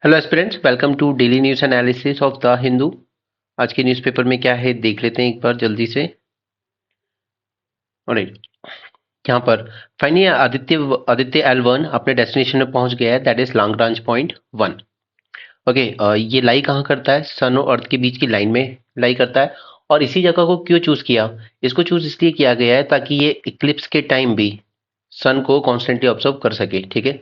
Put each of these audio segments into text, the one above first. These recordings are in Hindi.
Hello aspirants, welcome to daily news analysis of the Hindu. आज के न्यूज़पेपर में क्या है देख लेते हैं एक बार जल्दी से। ऑलराइट, यहाँ पर फाइनली आदित्य आदित्य L1 अपने डेस्टिनेशन में पहुंच गया है, that is Lagrange point 1। Okay, ये लाई कहाँ करता है? सन और अर्थ के बीच की लाइन में लाई करता है। और इसी जगह को क्यों चूज किया? इसको चूज इसलिए किया गया है ताकि ये इक्लिप्स के टाइम भी सन को कॉन्स्टेंटली ऑब्जर्व कर सके। ठीक है,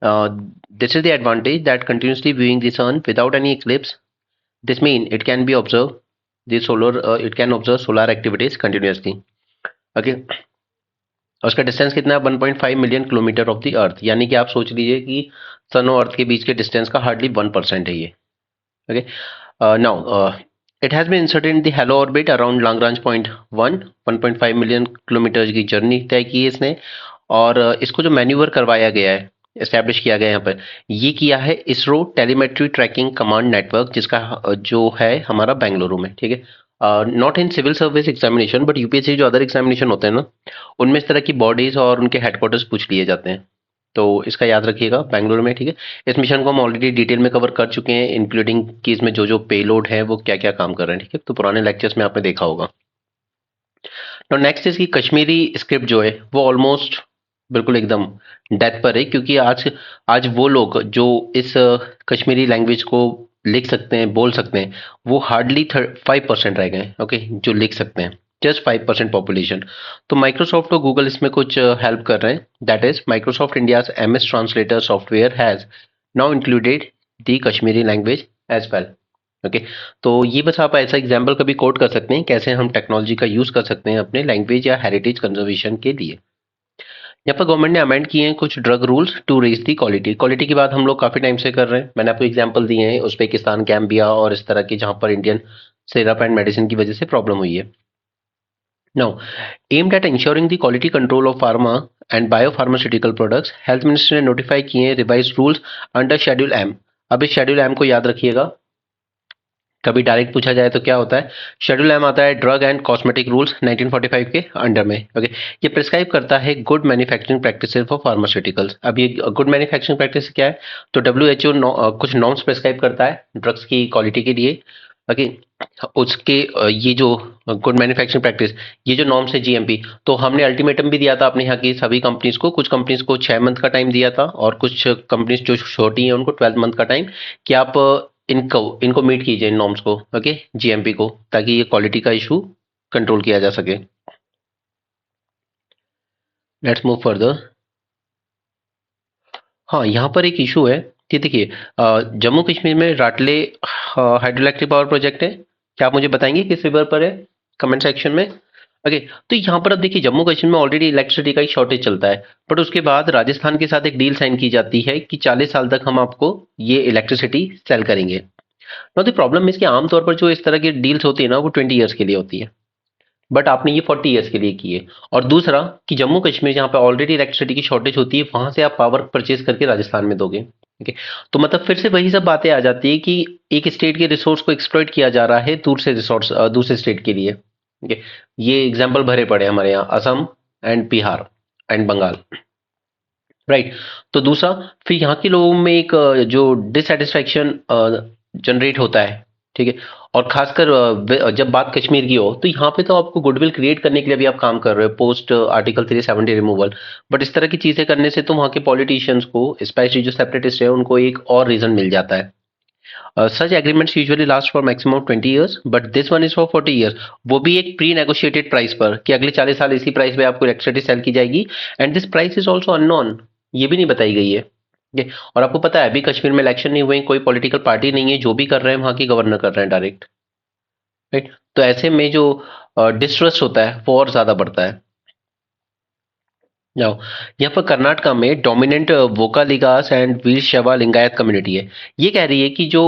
this is the advantage that continuously viewing the sun without any eclipse. This mean it can be observed the solar it can observe solar activities continuously. Okay, और उसका डिस्टेंस कितना है? 1.5 million kilometre of the earth, यानी कि आप सोच लीजिए कि सन और अर्थ के बीच के डिस्टेंस का हार्डली 1% है ये। Okay, now it has been inserted in the halo orbit around Lagrange point 1.5 million kilometre की जर्नी तय की है इसने। और इसको जो मैन्यूवर करवाया गया है, एस्टैब्लिश किया गया है यहाँ पर, ये किया है ISRO telemetry tracking command network, जिसका जो है हमारा बेंगलुरु में। ठीक है, not in civil service examination but UPSC जो अदर एग्जामिनेशन होते हैं ना, उनमें इस तरह की बॉडीज और उनके हेडक्वार्टर्स पूछ लिए जाते हैं। तो इसका याद रखिएगा, बेंगलुरु में। ठीक है, इस मिशन को हम ऑलरेडी डिटेल में कवर कर चुके हैं, इंक्लूडिंग कि इसमें जो जो पेलोड है वो क्या क्या काम कर रहे हैं। ठीक है, तो पुराने लेक्चर्स में आपने देखा होगा। तो नेक्स्ट इसकी कश्मीरी स्क्रिप्ट जो है वो ऑलमोस्ट बिल्कुल एकदम डेथ पर है, क्योंकि आज आज वो लोग जो इस कश्मीरी लैंग्वेज को लिख सकते हैं, बोल सकते हैं, वो हार्डली 5% रह गए। ओके, जो लिख सकते हैं, जस्ट 5% पॉपुलेशन। तो माइक्रोसॉफ्ट और गूगल इसमें कुछ हेल्प कर रहे हैं। That is Microsoft India's MS translator software has now included the Kashmiri language as well. Okay, तो ये बस आप ऐसा एग्जाम्पल कभी कोट कर सकते हैं कैसे हम टेक्नोलॉजी का यूज कर सकते हैं अपने लैंग्वेज या हेरिटेज कंजर्वेशन के लिए। यहाँ पर गवर्नमेंट ने अमेंड किए हैं कुछ drug rules to raise the quality. Quality की बात हम लोग काफी टाइम से कर रहे हैं, मैंने आपको एग्जांपल दिए हैं उज्बेकिस्तान, गैम्बिया और इस तरह की, जहां पर इंडियन सिरप एंड मेडिसिन की वजह से प्रॉब्लम हुई है। Now, aimed at ensuring the quality control of pharma and biopharmaceutical products, health minister ने नोटिफाई किए हैं revise rules under schedule M. अब इस शेड्यूल एम को याद रखिएगा, कभी डायरेक्ट पूछा जाए तो क्या होता है। शेड्यूल एम आता है ड्रग एंड कॉस्मेटिक रूल्स 1945 के अंडर में। ओके, ये प्रिस्क्राइब करता है good manufacturing practices for pharmaceuticals. अब ये गुड मैन्युफैक्चरिंग प्रैक्टिस क्या है? तो WHO कुछ नॉर्म्स प्रिस्क्राइब करता है ड्रग्स की क्वालिटी के लिए। ओके, उसके ये जो गुड मैन्युफैक्चरिंग प्रैक्टिस, ये जो नॉर्म्स है GMP, तो हमने अल्टीमेटम भी दिया था अपने यहाँ की सभी कंपनीज को। कुछ कंपनीज को 6 मंथ का टाइम दिया था और कुछ कंपनीज जो छोटी हैं उनको 12 मंथ का टाइम, कि आप इनको इनको मीट कीजिए इन नॉर्म्स को। ओके, GMP को, ताकि ये क्वालिटी का इशू कंट्रोल किया जा सके। Let's move further. हाँ, यहाँ पर एक इशू है कि देखिए, जम्मू कश्मीर में राटले हाइड्रो इलेक्ट्रिक पावर प्रोजेक्ट है। क्या आप मुझे बताएंगे किस रिवर पर है? कमेंट सेक्शन में। ओके, तो यहाँ पर अब देखिए, जम्मू कश्मीर में ऑलरेडी इलेक्ट्रिसिटी का ही शॉर्टेज चलता है, बट उसके बाद राजस्थान के साथ एक डील साइन की जाती है कि 40 साल तक हम आपको ये इलेक्ट्रिसिटी सेल करेंगे। नाउ द प्रॉब्लम इज कि आमतौर पर जो इस तरह की डील्स होती है ना, वो 20 ईयर्स के लिए होती है, बट आपने ये 40 ईयर्स के लिए की है। और दूसरा कि जम्मू कश्मीर जहाँ पे ऑलरेडी इलेक्ट्रिसिटी की शॉर्टेज होती है, वहां से आप पावर परचेज करके राजस्थान में दोगे। ठीक है, तो मतलब फिर से वही सब बातें आ जाती है कि एक स्टेट के रिसोर्स को एक्सप्लॉइट किया जा रहा है दूर से रिसोर्स दूसरे स्टेट के लिए। ठीक है, ये एग्जाम्पल भरे पड़े हैं हमारे यहाँ, Assam and Bihar and Bengal. Right, तो दूसरा, फिर यहाँ के लोगों में एक जो डिससेटिस्फैक्शन जनरेट होता है। ठीक है, और खासकर जब बात कश्मीर की हो, तो यहाँ पे तो आपको गुडविल क्रिएट करने के लिए भी आप काम कर रहे हो पोस्ट आर्टिकल 370 रिमूवल, बट इस तरह की चीजें करने से तो वहाँ के पॉलिटिशियंस को, स्पेशली जो सेपरेटिस्ट है, उनको एक और रीजन मिल जाता है। Such agreements usually last for maximum 20 years, but this one is for 40 years. वो भी एक प्री नेगोशिएटेड प्राइस पर, कि अगले 40 साल इसी प्राइस पे आपको इलेक्ट्रिसिटी सेल की जाएगी, and this price is also unknown, ये भी नहीं बताई गई है। ये, और आपको पता है अभी कश्मीर में इलेक्शन नहीं हुए, कोई पॉलिटिकल पार्टी नहीं है, जो भी कर रहे हैं वहां की गवर्नर कर रहे हैं डायरेक्ट। राइट, तो ऐसे में जो डिस्ट्रस्ट होता है वो और ज्यादा बढ़ता है। जाओ, यहाँ पर कर्नाटका में dominant Vokkaligas and Veera Shaiva Lingayat community है। ये कह रही है कि जो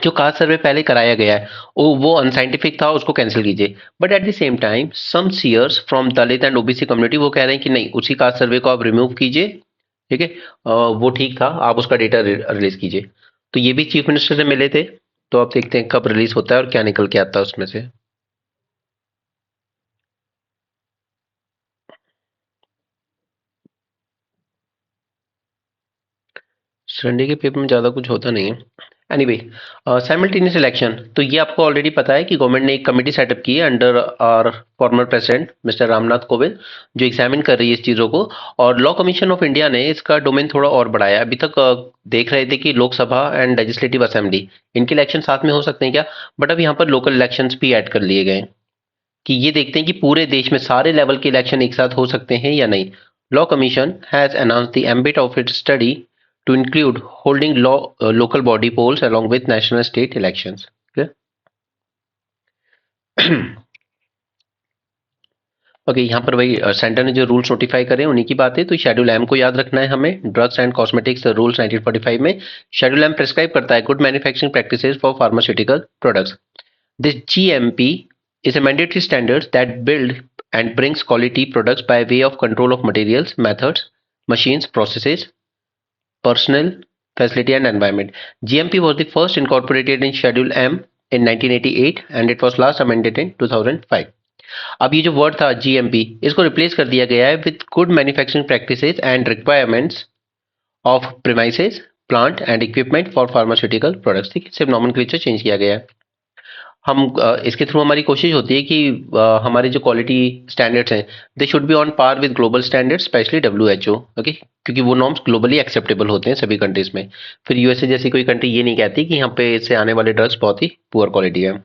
जो कास्ट सर्वे पहले कराया गया है वो अनसाइंटिफिक था, उसको कैंसिल कीजिए। But at the same time some seers from Dalit and OBC community वो कह रहे हैं कि नहीं, उसी कास्ट सर्वे को आप रिमूव कीजिए। ठीक है, वो ठीक था, आप उसका डेटा रिलीज कीजिए। तो ये भी चीफ मिनिस्टर से मिले थे, तो आप देखते हैं कब रिलीज होता है और क्या निकल के आता है उसमें से। संडे के पेपर में ज़्यादा कुछ होता नहीं है। एनीवे, साइमल्टेनियस इलेक्शन, तो ये आपको ऑलरेडी पता है कि गवर्नमेंट ने एक कमेटी सेटअप की है under our former president mister Ramnath Kovind, जो एग्जामिन कर रही है इस चीज़ों को। और लॉ कमीशन ऑफ इंडिया ने इसका डोमेन थोड़ा और बढ़ाया। अभी तक देख रहे थे कि लोकसभा एंड लेजिस्लेटिव असेंबली, इनके इलेक्शन साथ में हो सकते हैं क्या, बट अब यहाँ पर लोकल इलेक्शंस भी ऐड कर लिए गए कि ये देखते हैं कि पूरे देश में सारे लेवल के इलेक्शन एक साथ हो सकते हैं या नहीं। Law commission has announced the ambit of its study to include holding local body polls along with national state elections. Okay यहाँ पर वही सेंटर ने जो रूल्स नोटिफाई करे उन्हीं की बात है। तो शेड्यूल एम को याद रखना है हमें। ड्रग्स एंड कॉस्मेटिक्स रूल्स 1945 में शेड्यूल एम प्रिस्क्राइब करता है good manufacturing practices for pharmaceutical products. This GMP is a mandatory standards that build and brings quality products by way of control of materials, methods, machines, processes, personnel, facility and environment. GMP was the first incorporated in Schedule M in 1988 and it was last amended in 2005. अब ये जो वर्ड था GMP, इसको रिप्लेस कर दिया गया है with good manufacturing practices and requirements of premises, plant and equipment for pharmaceutical products. ठीक है, सिर्फ नॉमेनक्लेचर चेंज किया गया है। हम इसके थ्रू हमारी कोशिश होती है कि हमारे जो क्वालिटी स्टैंडर्ड्स हैं they should be on par with global standards, specially WHO। Okay, क्योंकि वो नॉर्म्स ग्लोबली एक्सेप्टेबल होते हैं सभी कंट्रीज में। फिर यूएसए जैसी कोई कंट्री ये नहीं कहती कि यहाँ पे इससे आने वाले ड्रग्स बहुत ही पुअर क्वालिटी है।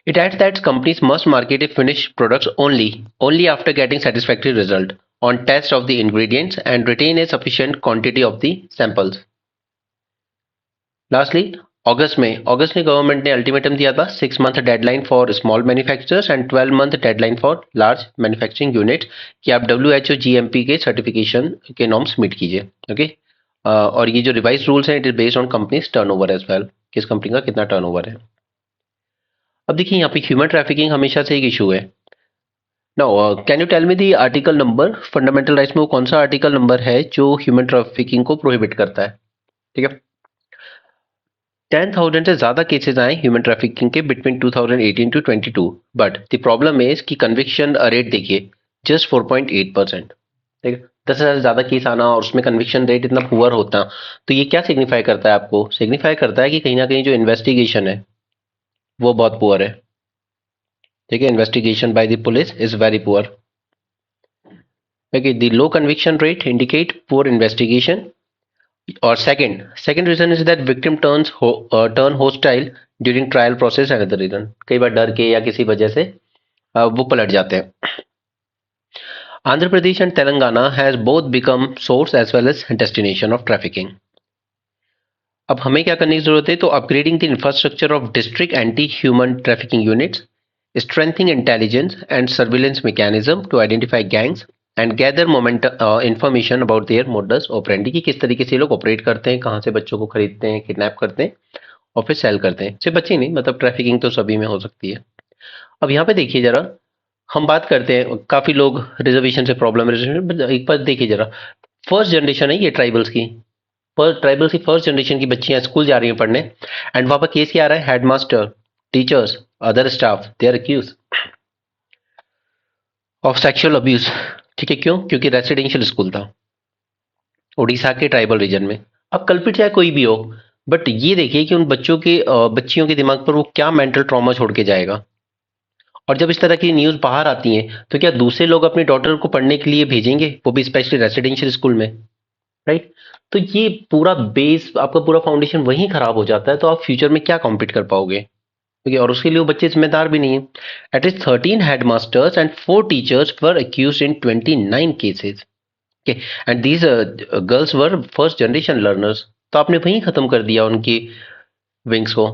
It adds that companies must market a finished products only after getting satisfactory result on test of the ingredients and retain a sufficient quantity of the samples. Lastly, अगस्त में गवर्नमेंट ने अल्टीमेटम दिया था 6 month deadline for small manufacturers and 12 month deadline for large manufacturing unit कि आप WHO GMP के सर्टिफिकेशन के नॉर्म्स मीट कीजिए। ओके, और ये जो रिवाइज रूल्स हैं it is based on companies turnover as well, किस कंपनी का कितना टर्नओवर है। अब देखिए यहाँ पे ह्यूमन ट्रैफिकिंग हमेशा से एक इशू है। Now can you tell me the article number, fundamental rights में वो कौन सा आर्टिकल नंबर है जो ह्यूमन ट्रैफिकिंग को प्रोहिबिट करता है। ठीक है, 10,000 से ज़्यादा केसेस आए ह्यूमन ट्रैफिकिंग के between 2018 to 22, but the problem is कि कन्विक्शन रेट देखिए जस्ट 4.8%। ठीक है, 10,000 से ज़्यादा केस आना और उसमें कन्विक्शन रेट इतना पुअर होता, तो ये क्या सिग्निफाई करता है आपको? सिग्निफाई करता है कि कहीं ना कहीं जो इन्वेस्टिगेशन है वो बहुत पुअर है। ठीक है, investigation by the police is very poor. Okay, the low conviction rate indicate poor investigation. और second reason is that victim turn hostile during trial process. Another reason, कई बार डर के या किसी वजह से वो पलट जाते हैं। Andhra Pradesh and Telangana has both become source as well as destination of trafficking. अब हमें क्या करने की जरूरत है? तो upgrading the infrastructure of district anti human trafficking units, strengthening intelligence and surveillance mechanism to identify gangs and gather moment information about their modus operandi, की किस तरीके से लोग ऑपरेट करते हैं, कहाँ से बच्चों को खरीदते हैं, किडनैप करते हैं और फिर सेल करते हैं। सिर्फ बच्चे नहीं, मतलब ट्रैफिकिंग तो सभी में हो सकती है। अब यहाँ पे देखिए जरा, हम बात करते हैं काफी लोग रिजर्वेशन से प्रॉब्लम है, एक बार देखिए जरा, फर्स्ट जनरेशन है ये ट्राइबल्स की, ट्राइबल्स की फर्स्ट जनरेशन की बच्चियां स्कूल जा रही हैं पढ़ने एंड वहां पर केस क्या आ रहा है? Headmaster, teachers, other staff, they are accused of sexual abuse. ठीक है, क्यों? क्योंकि रेसिडेंशियल स्कूल था उड़ीसा के ट्राइबल रीजन में। अब कल्पित चाहे कोई भी हो, बट ये देखिए कि उन बच्चियों के दिमाग पर वो क्या मेंटल ट्रॉमा छोड़ के जाएगा। और जब इस तरह की न्यूज बाहर आती हैं तो क्या दूसरे लोग अपने डॉटर को पढ़ने के लिए भेजेंगे, वो भी स्पेशली रेसिडेंशियल स्कूल में? राइट, तो ये पूरा बेस, आपका पूरा फाउंडेशन वहीं खराब हो जाता है, तो आप फ्यूचर में क्या कॉम्पीट कर पाओगे? Okay, और उसके लिए वो बच्चे जिम्मेदार भी नहीं है। At least 13 headmasters and 4 teachers were accused in 29 cases. Okay, and these girls were first generation learners. तो आपने वहीं खत्म कर दिया उनकी विंग्स को।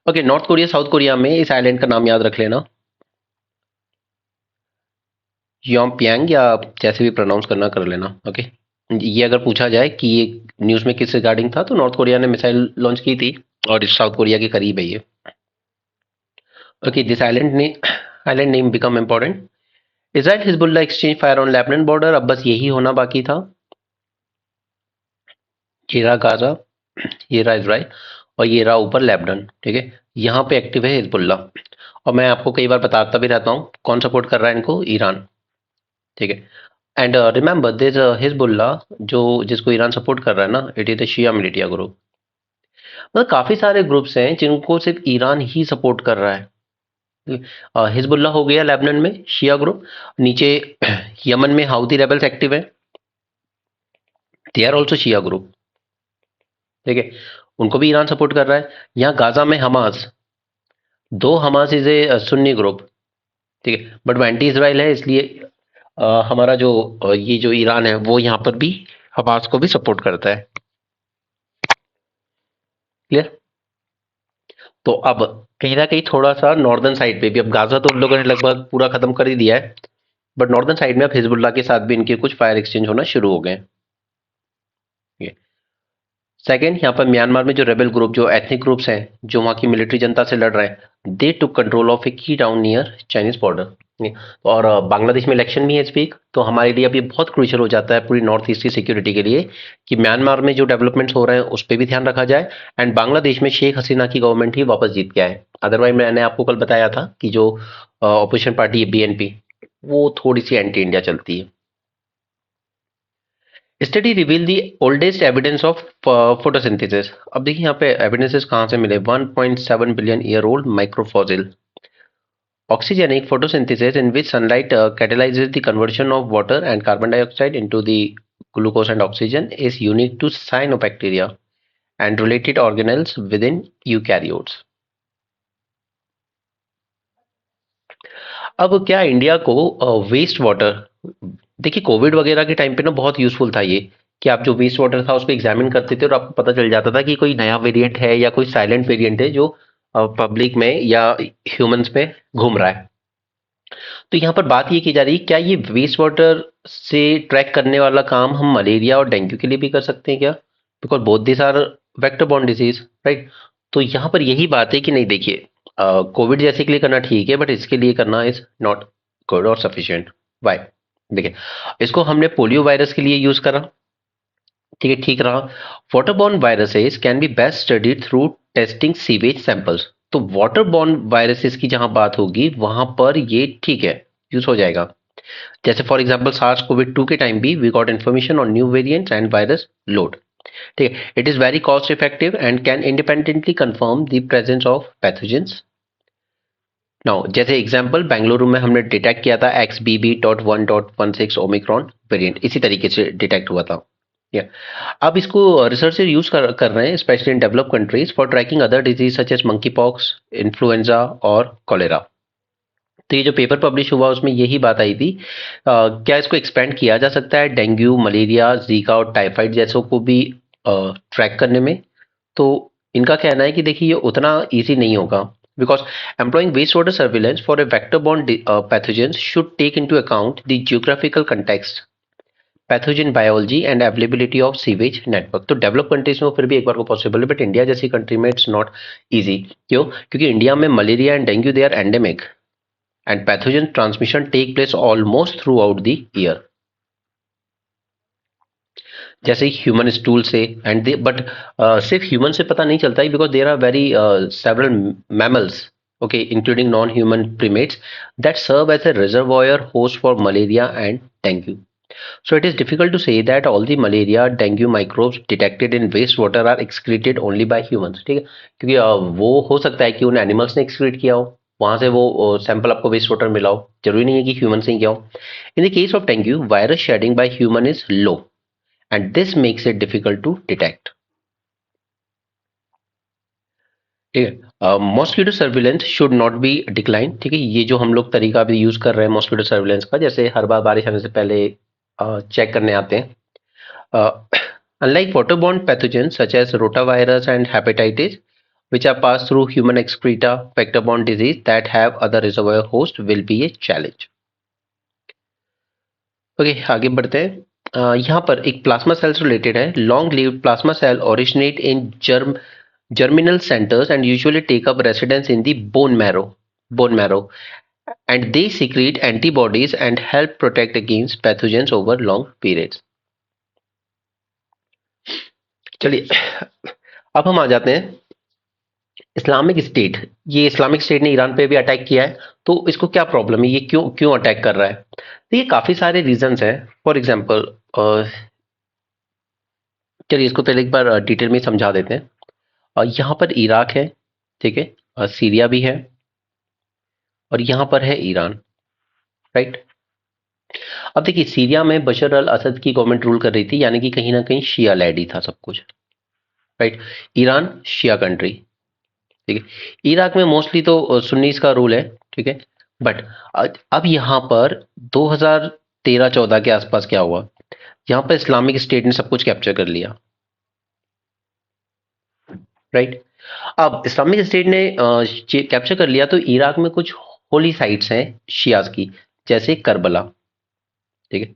Okay, north Korea, south Korea में इस आइलैंड का नाम याद रख लेना, योंगप्यांग, या जैसे भी प्रोनाउंस करना कर लेना। ओके, ये अगर पूछा जाए कि ये न्यूज में किस रिगार्डिंग था, तो नॉर्थ कोरिया ने मिसाइल लॉन्च की थी और साउथ कोरिया के करीब है ये। Okay, this island name become important. Israel Hezbollah exchange fire on Lebanon border. अब बस यही होना बाकी था। ये रहा गाजा, ये रहा इजराइल और ये रहा ऊपर लेबनान। ठीक है, यहाँ पे एक्टिव है हिजबुल्ला, और मैं आपको कई बार बताता भी रहता हूँ कौन सपोर्ट कर रहा है इनको, ईरान। ठीक है, एंड रिमेंबर दिस हिजबुल्ला जो जिसको ईरान सपोर्ट कर रहा है ना, it is the Shia militia group. मतलब काफी सारे ग्रुप्स हैं जिनको सिर्फ ईरान ही सपोर्ट कर रहा है। हिजबुल्ला हो गया लेबनान में शिया ग्रुप, नीचे यमन में हाउती रेबल्स एक्टिव है, they are also Shia group. ठीक है, उनको भी ईरान सपोर्ट कर रहा है। यहाँ गाजा में हमास, दो Hamas is a Sunni group. ठीक है, बट वो एंटी इसराइल है, इसलिए हमारा जो ये जो ईरान है वो यहाँ पर भी हमास को भी सपोर्ट करता है। क्लियर? तो अब कहीं ना कहीं थोड़ा सा नॉर्दर्न साइड पे भी, अब गाजा तो उन लोगों ने लगभग पूरा खत्म कर ही दिया है, बट नॉर्दर्न साइड में अब हिजबुल्ला के साथ भी इनके कुछ फायर एक्सचेंज होना शुरू हो गए। सेकेंड, यहाँ पर म्यांमार में जो रेबल ग्रुप, जो एथनिक ग्रुप्स हैं, जो वहाँ की मिलिट्री जनता से लड़ रहे हैं, दे टुक कंट्रोल ऑफ ए की टाउन नियर चाइनीज बॉर्डर। और बांग्लादेश में इलेक्शन भी है इस वीक, तो हमारे लिए अब ये बहुत क्रूशियल हो जाता है पूरी नॉर्थ ईस्ट की सिक्योरिटी के लिए कि म्यांमार में जो डेवलपमेंट्स हो रहे हैं उस पर भी ध्यान रखा जाए, एंड बांग्लादेश में शेख हसीना की गवर्नमेंट ही वापस जीत के आए। अदरवाइज मैंने आपको कल बताया था कि जो अपोजिशन पार्टी है बीएनपी, वो थोड़ी सी एंटी इंडिया चलती है। Study reveal the oldest evidence of photosynthesis. अब देखिए यहाँ पे एविडेंसेस कहाँ से मिले, 1.7 billion year old microfossil. Oxygenic photosynthesis, in which sunlight catalyzes the conversion of water and carbon dioxide into the glucose and oxygen, is unique to cyanobacteria and related organelles within eukaryotes. अब क्या इंडिया को वेस्ट वाटर, देखिए कोविड वगैरह के टाइम पे ना बहुत यूजफुल था ये, कि आप जो वेस्ट वाटर था उसको एग्जामिन करते थे और आपको पता चल जाता था कि कोई नया वेरिएंट है या कोई साइलेंट वेरिएंट है जो पब्लिक में या ह्यूमंस में घूम रहा है। तो यहाँ पर बात ये की जा रही है, क्या ये वेस्ट वाटर से ट्रैक करने वाला काम हम मलेरिया और डेंगू के लिए भी कर सकते हैं क्या? Because both this are vector borne disease, right? तो यहाँ पर यही बात है कि नहीं, देखिए कोविड जैसे के लिए करना ठीक है, बट इसके लिए करना इज नॉट गुड और सफिशिएंट। वाई? देखिए, इसको हमने पोलियो वायरस के लिए यूज करा, ठीक है, ठीक रहा। Waterborne viruses can be best studied through testing sewage samples. तो वाटरबॉर्न वायरसेस की जहां बात होगी वहां पर ये ठीक है, यूज हो जाएगा। जैसे फॉर एग्जांपल सार्स कोविड 2 के टाइम भी we got information on new variants and virus load. ठीक है, it is very cost effective and can independently confirm the presence of pathogens. Now जैसे एग्जांपल बेंगलुरु में हमने डिटेक्ट किया था XBB.1.16 ओमिक्रॉन वेरिएंट, इसी तरीके से डिटेक्ट हुआ था। या अब इसको रिसर्चर यूज कर रहे हैं specially in develop countries for tracking other disease such as monkey pox, influenza और कॉलेरा। तो ये जो पेपर पब्लिश हुआ उसमें यही बात आई थी, क्या इसको एक्सपेंड किया जा सकता है डेंगू, मलेरिया, जीका और टाइफाइड जैसों को भी ट्रैक करने में? तो इनका कहना है कि देखिए ये उतना इजी नहीं होगा, because employing waste water surveillance for a vector borne pathogens should take into account the geographical context, pathogen biology and availability of sewage network. तो डेवलप कंट्रीज में फिर भी एक बार को पॉसिबल है, बट इंडिया जैसी कंट्री में इट्स नॉट इजी। क्यों? क्योंकि इंडिया में malaria and dengue they are endemic and pathogen transmission take place almost throughout the year, जैसे ह्यूमन स्टूल से एंड बट सिर्फ ह्यूमन से पता नहीं चलता है, because there are very several mammals, okay, including non-human primates that serve as a reservoir host for malaria and dengue. So it is difficult to say that all the malaria dengue microbes detected in wastewater are excreted only by humans. ठीक है, क्योंकि वो हो सकता है कि उन एनिमल्स ने एक्सक्रीट किया हो, वहां से वो सैंपल आपको वेस्ट वाटर मिला हो, जरूरी नहीं है कि ह्यूमन से ही किया हो। In the case of dengue, virus shedding by human is low and this makes it difficult to detect. ठीक है, mosquito surveillance should not be decline. ठीक है, ये जो हम लोग तरीका भी यूज कर रहे हैं मॉस्किटो सर्विलेंस का, जैसे हर बार बारिश आने से पहले चेक करने आते हैं। Unlike waterborne pathogens such as rotavirus and hepatitis, which are passed through human excreta, vector-borne disease that have other reservoir hosts will be a challenge. Okay, आगे बढ़ते हैं। यहाँ पर एक प्लाज्मा सेल से रिलेटेड है। Long lived plasma cell originate in germinal centers and usually take up residence in the bone marrow, and they secrete antibodies and help protect against pathogens over long periods. चलिए अब हम आ जाते हैं इस्लामिक स्टेट, ये इस्लामिक स्टेट ने ईरान पे भी अटैक किया है, तो इसको क्या प्रॉब्लम है, ये क्यों क्यों अटैक कर रहा है? तो ये काफी सारे रीजंस हैं। फॉर एग्जांपल, चलिए इसको पहले एक बार डिटेल में समझा देते हैं। यहाँ पर इराक है, ठीक है, सीरिया भी है, और यहाँ पर है ईरान, राइट। अब देखिए, सीरिया में बशर अल असद की गवर्नमेंट रूल कर रही थी, यानी कि कहीं ना कहीं शिया लैड ही था सब कुछ, राइट। ईरान शिया कंट्री, ठीक है। इराक में मोस्टली तो सुन्नीस का रूल है, ठीक है। बट अब यहाँ पर 2013-14 के आसपास क्या हुआ, यहाँ पर इस्लामिक स्टेट ने सब कुछ कैप्चर कर लिया, राइट। अब इस्लामिक स्टेट ने कैप्चर कर लिया, तो इराक में कुछ होली साइट्स हैं शियाज की, जैसे करबला, ठीक है।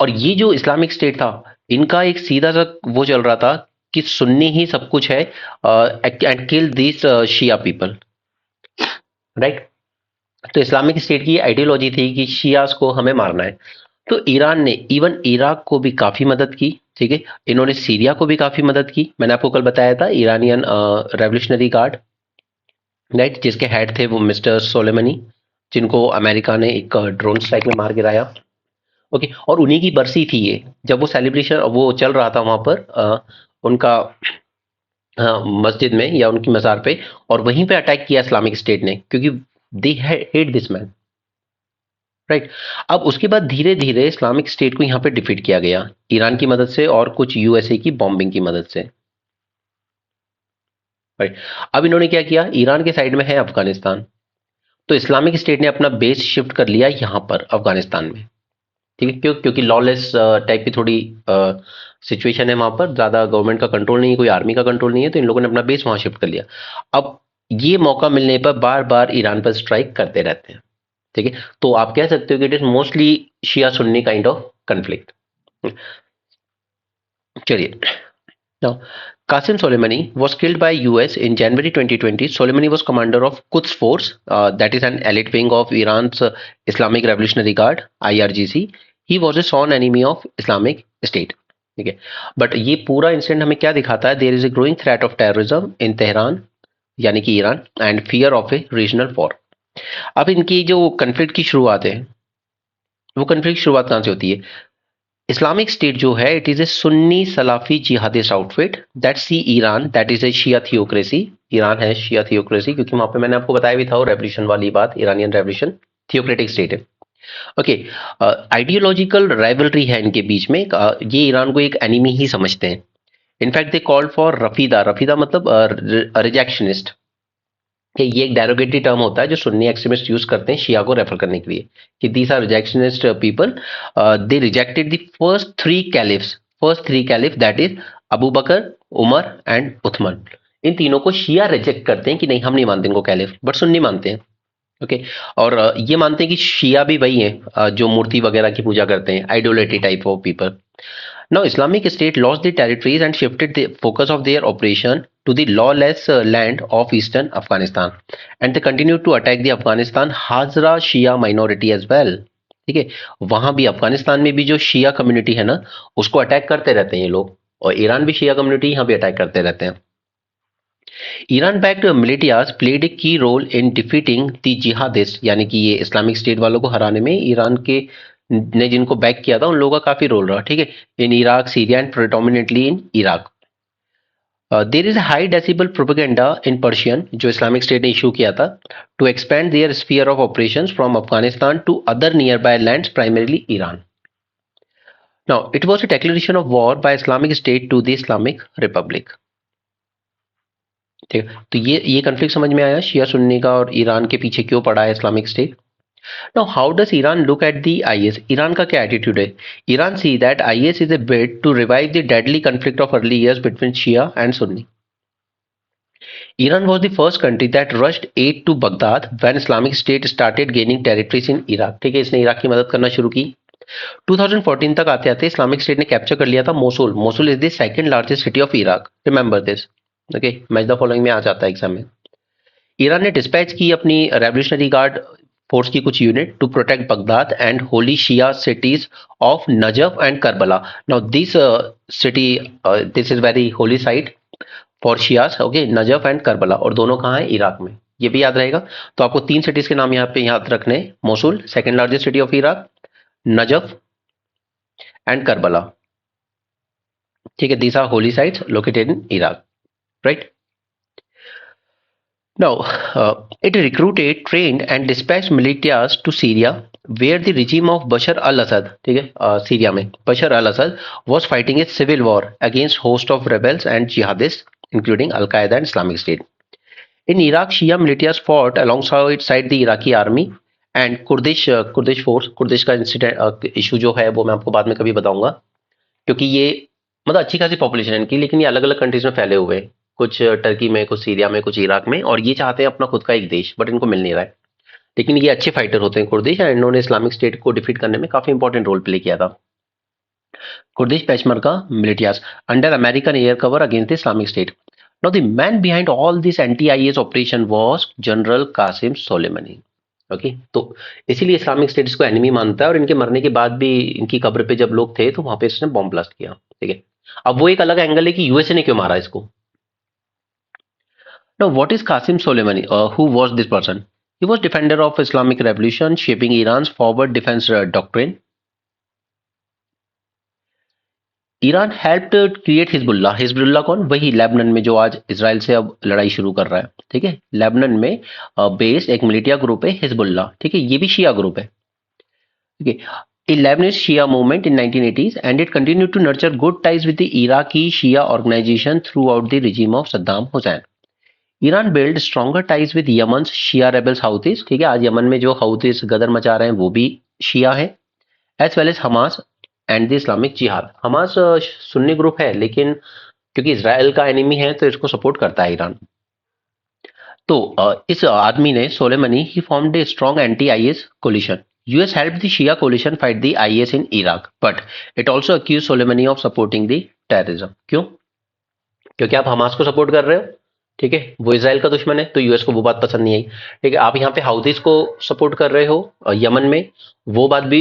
और ये जो इस्लामिक स्टेट था, इनका एक सीधा सा वो चल रहा था कि सुन्नी ही सब कुछ है, and kill this Shia people, right. तो इस्लामिक स्टेट की आइडियोलॉजी थी कि शियास को हमें मारना है। तो ईरान ने इवन इराक को भी काफी मदद की, ठीक है। इन्होंने सीरिया को भी काफी मदद की। मैंने आपको कल बताया था ईरानियन रेवोल्यूशनरी गार्ड, राइट, जिसके हेड थे वो मिस्टर सोलेमनी, जिनको अमेरिका ने एक ड्रोन स्ट्राइक में मार गिराया। ओके, और उन्हीं की बरसी थी ये, जब वो सेलिब्रेशन वो चल रहा था वहां पर उनका मस्जिद में या उनकी मज़ार पे, और वहीं पे अटैक किया इस्लामिक स्टेट ने, क्योंकि they hate this man, right. अब उसके बाद धीरे धीरे इस्लामिक स्टेट को यहाँ पे डिफीट किया गया, ईरान की मदद से और कुछ यूएसए की बॉम्बिंग की मदद से, राइट। अब इन्होंने क्या किया, ईरान के साइड में है अफगानिस्तान, तो इस्लामिक स्टेट ने अपना बेस शिफ्ट कर लिया यहाँ पर अफगानिस्तान में, ठीक है। क्योंकि लॉलेस टाइप की थोड़ी सिचुएशन है वहां पर, ज्यादा गवर्नमेंट का कंट्रोल नहीं है, कोई आर्मी का कंट्रोल नहीं है, तो इन लोगों ने अपना बेस वहां शिफ्ट कर लिया। अब ये मौका मिलने पर बार बार ईरान पर स्ट्राइक करते रहते हैं, ठीक है। तो आप कह सकते हो कि it is mostly Shia Sunni kind of conflict. चलिए, now Qasim Soleimani was killed by US in January 2020. Soleimani was commander of Quds Force, that is an elite wing of Iran's Islamic Revolutionary Guard (IRGC). He was a sworn enemy of Islamic State. ठीक है, बट ये पूरा इंसिडेंट हमें क्या दिखाता है, there is a growing threat of terrorism in Tehran, यानी कि Iran, and fear of a regional war. अब इनकी जो कन्फ्लिक्ट की शुरुआत है, वो कन्फ्लिक्ट शुरुआत कहाँ से होती है? इस्लामिक स्टेट जो है, it is a Sunni Salafi jihadist outfit that see Iran, that is a Shia theocracy. Iran है शिया थियोक्रेसी, क्योंकि वहां पे मैंने आपको बताया भी था वो रेवोल्यूशन वाली बात, ईरानियन रेवोल्यूशन थियोक्रेटिक स्टेट है। ओके, आइडियोलॉजिकल राइवलरी है इनके बीच में। ये ईरान को एक एनिमी ही समझते हैं। In fact they called for Rafida, Rafida मतलब रिजेक्शनिस्ट। ये एक डेरोगेटरी टर्म होता है जो सुन्नी एक्सट्रीमिस्ट यूज करते हैं शिया को रेफर करने के लिए, कि these are rejectionist people, they rejected the first three caliph, that is Abu Bakr, Umar and Uthman. इन तीनों को शिया रिजेक्ट करते हैं कि नहीं, हम नहीं मानते इनको कैलिफ, बट सुन्नी मानते हैं। ओके, और ये मानते हैं कि शिया भी वही हैं जो मूर्ति वगैरह की पूजा करते हैं, idolatry type of people. Now, Islamic State lost the territories and shifted the focus of their operation to the lawless land of eastern Afghanistan, and they continued to attack the Afghanistan Hazara Shia minority as well. ठीक है, वहां भी अफगानिस्तान में भी जो शिया कम्युनिटी है ना, उसको अटैक करते रहते हैं ये लोग, और ईरान भी शिया कम्युनिटी यहाँ भी अटैक करते रहते हैं। Iran backed militias played a key role in defeating the jihadist, यानी कि ये इस्लामिक स्टेट वालों को हराने में ईरान के ने जिनको बैक किया था उन लोगों का काफी रोल रहा, ठीक है, in Iraq, Syria and predominantly in Iraq. There is high decibel propaganda in Persian, जो इस्लामिक स्टेट ने इशू किया था, to expand their sphere of operations from Afghanistan to other nearby lands, primarily Iran. Now it was a declaration of war by Islamic State to the Islamic Republic. ठीक है, तो ये कन्फ्लिक्ट समझ में आया शिया सुन्नी का, और ईरान के पीछे क्यों पड़ा है Islamic state. Now, how does Iran look at the IS? Iran का क्या एटीट्यूड है? Iran see that IS is a bid to revive the deadly conflict of early years between Shia and Sunni. Iran was the first country that rushed aid to Baghdad when Islamic State started gaining territories in Iraq. ठीक है, इसने इराक की मदद करना शुरू की। 2014 तक आते आते इस्लामिक स्टेट ने कैप्चर कर लिया था Mosul. Mosul is the second largest city of Iraq, remember this. Okay, match the following में आ जाता है एग्जाम में। ईरान ने डिस्पैच की अपनी रेवोल्यूशनरी गार्ड फोर्स की कुछ unit to protect Baghdad and holy Shia cities of Najaf and Karbala. Now this city, this is very holy site for Shias, okay, Najaf and Karbala, और दोनों कहाँ है? इराक में। ये भी याद रहेगा। तो आपको 3 सिटीज के नाम यहाँ पे याद रखने हैं। Mosul, second largest city of Iraq, Najaf and Karbala. ठीक है, these are holy sites located in Iraq, right? Now, it recruited, trained, and dispatched militias to Syria, where the regime of Bashar al-Assad, ठीक है, सीरिया में Bashar al-Assad was fighting a civil war against host of rebels and jihadists, including Al-Qaeda and Islamic State. In Iraq, Shia militias fought alongside the Iraqi army and Kurdish force. Kurdish का इंसिडेंट इशू जो है वो मैं आपको बाद में कभी बताऊंगा, क्योंकि ये मतलब अच्छी खासी पॉपुलेशन है इनकी, लेकिन ये अलग अलग कंट्रीज में फैले हुए हैं, कुछ टर्की में, कुछ सीरिया में, कुछ इराक में, और ये चाहते हैं अपना खुद का एक देश, बट इनको मिल नहीं रहा है। लेकिन ये अच्छे फाइटर होते हैं कुर्दिश, और इन्होंने इस्लामिक स्टेट को डिफीट करने में काफी इंपॉर्टेंट रोल प्ले किया था। Kurdish Peshmerga militias under American air cover against the Islamic State. Now the man behind all this anti IS operation was general Qasem Soleimani. Okay, तो इसीलिए इस्लामिक स्टेट इसको एनिमी मानता है, और इनके मरने के बाद भी इनकी कब्र पे जब लोग थे तो वहां पे इसने बॉम्ब ब्लास्ट किया। ठीक है, अब वो एक अलग एंगल है कि यूएसए ने क्यों मारा इसको। Now, what is Qasim Soleimani? Who was this person? He was defender of Islamic revolution, shaping Iran's forward defense doctrine. Iran helped create Hezbollah. Hezbollah कौन? वही लेबनान में जो आज इसराइल से अब लड़ाई शुरू कर रहा है। ठीक है, लेबनान में बेस्ड एक मिलिटिया ग्रुप है हिजबुल्ला। ठीक है, ये भी शिया ग्रुप है। ठीक है, a Lebanese Shia movement in 1980s, and it continued to nurture good ties with the Iraqi Shia organization throughout the regime of Saddam Hussein. Iran build stronger ties with Yemen Shia rebels Houthis. ठीक है, आज यमन में जो हाउथीज गदर मचा रहे हैं वो भी शिया है, as well as Hamas and the Islamic jihad. Hamas Sunni group है, लेकिन क्योंकि इसराइल का एनिमी है तो इसको सपोर्ट करता है ईरान। तो इस आदमी ने, Soleimani, he formed a strong anti IS coalition. US helped the Shia coalition fight the IS in Iraq, but it also accuse Soleimani of supporting the terrorism. क्यों? क्योंकि आप हमास को सपोर्ट कर रहे हो। ठीक है, वो इसराइल का दुश्मन है, तो यूएस को वो बात पसंद नहीं आई। ठीक है, आप यहाँ पे हाउथीज को सपोर्ट कर रहे हो यमन में, वो बात भी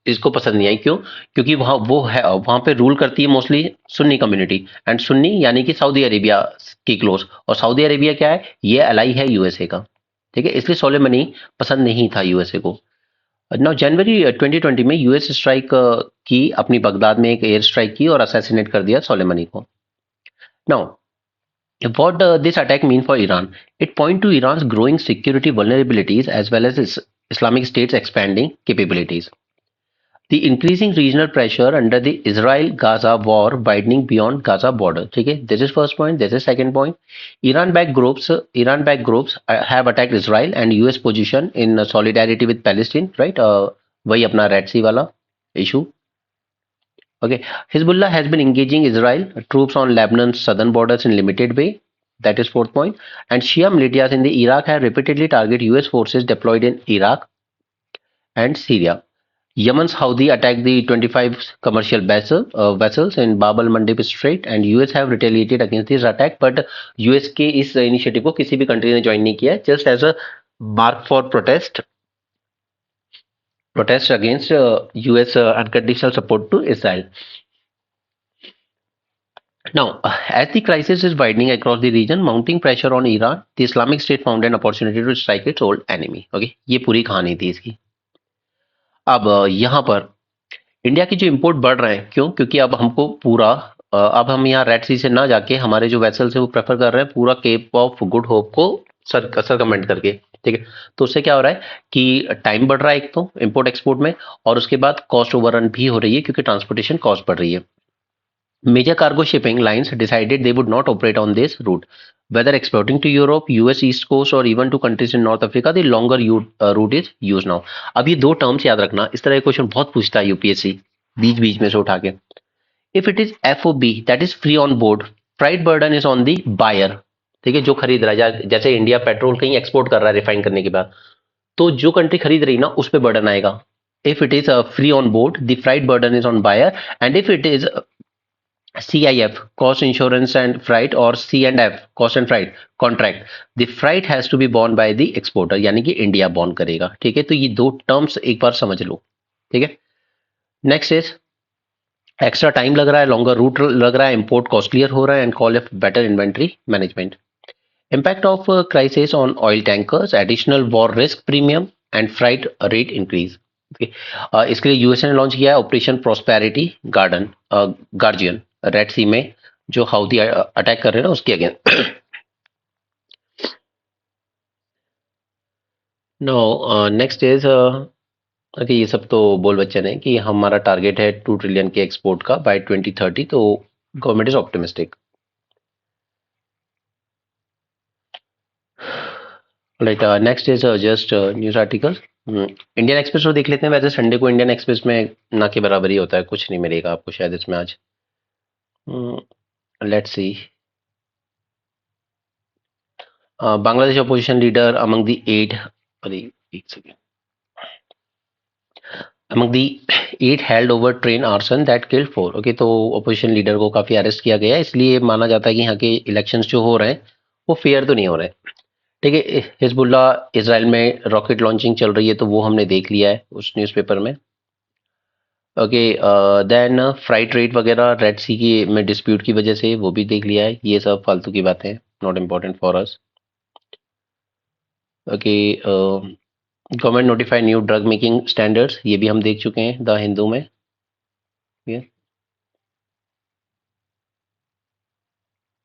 इसको पसंद नहीं आई। क्यों? क्योंकि वहाँ वो है, वहाँ पे रूल करती है mostly Sunni community, and Sunni यानी कि सऊदी अरेबिया की क्लोज, और सऊदी अरेबिया क्या है? ये एलाई है यूएसए का। ठीक है, इसलिए सोलेमनी पसंद नहीं था यूएसए को। नाउ जनवरी 2020 में यूएस स्ट्राइक की, अपनी बगदाद में एक एयर स्ट्राइक की और असैसिनेट कर दिया सोलेमनी को। Now what this attack mean for Iran? It point to Iran's growing security vulnerabilities as well as its Islamic State's expanding capabilities. The increasing regional pressure under the Israel-Gaza war widening beyond Gaza border. ठीक है, this is first point. This is second point. Iran-backed groups have attacked Israel and US position in solidarity with Palestine. Right? वही अपना रेड सी वाला issue. Okay, Hezbollah has been engaging Israel troops on Lebanon's southern borders in limited way. That is fourth point. And Shia militias in the Iraq have repeatedly targeted US forces deployed in Iraq and Syria. Yemen's Houthi attacked the 25 commercial vessels in Bab al-Mandeb Strait, and US have retaliated against this attack. But US के इस initiative को किसी भी country ने join नहीं किया, just as a mark for protest against US unconditional support to Israel. Now, as the crisis is widening across the region, mounting pressure on Iran, the Islamic State found an opportunity to strike its old enemy. Okay, ये पूरी कहानी थी इसकी। अब यहाँ पर इंडिया की जो इंपोर्ट बढ़ रहे हैं, क्यों? क्योंकि अब हमको पूरा अब हम यहाँ रेड सी से ना जाके हमारे जो वेसल्स है वो प्रेफर कर रहे हैं पूरा केप ऑफ गुड होप को सरकमेंट करके। ठीक है, तो उससे क्या हो रहा है कि टाइम बढ़ रहा है एक तो इंपोर्ट एक्सपोर्ट में, और उसके बाद कॉस्ट ओवररन भी हो रही है क्योंकि ट्रांसपोर्टेशन कॉस्ट बढ़ रही है। Major cargo shipping lines decided they would not operate on this route, whether exporting to Europe, US East Coast or even to countries in North Africa. The longer route is used now. अब ये दो टर्म्स याद रखना, इस तरह के क्वेश्चन बहुत पूछता है यूपीएससी बीच बीच में से उठा के। If it is FOB, that is free on board, freight burden is on the buyer. ठीक है, जो खरीद रहा है, जैसे इंडिया पेट्रोल कहीं एक्सपोर्ट कर रहा है रिफाइन करने के बाद, तो जो कंट्री खरीद रही ना उस पर बर्डन आएगा। If it is free on board, the freight burden is on buyer, and if it is CIF, cost insurance and freight, or C&F, cost and freight contract, the freight has to be borne by the exporter, यानी कि इंडिया बॉर्न करेगा। ठीक है, तो ये दो टर्म्स एक बार समझ लो। ठीक है, नेक्स्ट इज एक्स्ट्रा टाइम लग रहा है, लॉन्गर रूट लग रहा है, इंपोर्ट कॉस्टलियर हो रहा है, and call of better inventory management. Impact of crisis on oil tankers, additional war risk premium and freight rate increase. Okay. इसके लिए यूएसए ने लॉन्च किया है operation prosperity guardian Red Sea में जो हाउदी अटैक कर रहे हैं ना उसके against. No next is okay, ये सब तो बोल बच्चन है कि हमारा टारगेट है 2 ट्रिलियन के एक्सपोर्ट का बाय 2030, तो government is optimistic. Right, next is just news article. Indian express को देख लेते हैं. वैसे संडे को इंडियन एक्सप्रेस में ना के बराबर ही होता है, कुछ नहीं मिलेगा आपको शायद इसमें आज. Let's see. Bangladesh opposition leader among the 8, अरे एक second, among the 8 held over train arson that killed 4. Okay, तो अपोजिशन लीडर को काफी अरेस्ट किया गया है, इसलिए माना जाता है कि यहाँ के इलेक्शंस जो हो रहे हैं वो फेयर तो नहीं हो रहे. ठीक है, हिजबुल्ला इसराइल में रॉकेट लॉन्चिंग चल रही है, तो वो हमने देख लिया है उस न्यूज़पेपर में. ओके, देन फ्राइट रेट वगैरह रेड सी की में डिस्प्यूट की वजह से वो भी देख लिया है. ये सब फालतू की बातें, not important for us. Okay, government notify new drug making standards, ये भी हम देख चुके हैं द हिंदू में.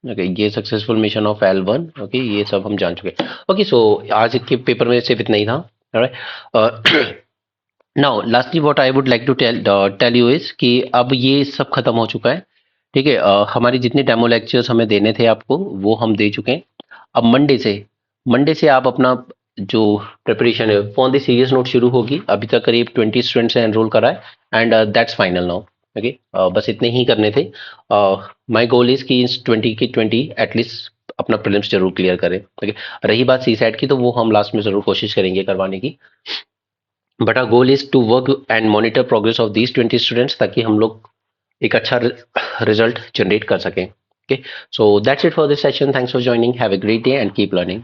ओके, ये successful mission of L1. Okay, ये सब हम जान चुके हैं. ओके, सो आज के पेपर में सिर्फ इतना ही था. Alright, now lastly what I would like to tell you is कि अब ये सब खत्म हो चुका है. ठीक है, हमारी जितने डेमो लेक्चर्स हमें देने थे आपको वो हम दे चुके हैं. अब मंडे से आप अपना जो प्रिपरेशन है फॉर द सीरियस नोट शुरू होगी. अभी तक करीब 20 स्टूडेंट्स ने एनरोल करा है and that's final now. Okay, बस इतने ही करने थे. माय गोल इज कि इस 20 की 20 एटलीस्ट अपना प्रीलिम्स जरूर क्लियर करें. ओके, रही बात सी सेट की, तो वो हम लास्ट में जरूर कोशिश करेंगे करवाने की. But our goal is to work and monitor progress of these 20 students, ताकि हम लोग एक अच्छा रिजल्ट जनरेट कर सकें. Okay, so that's it for this session. Thanks for joining. Have a great day and keep learning.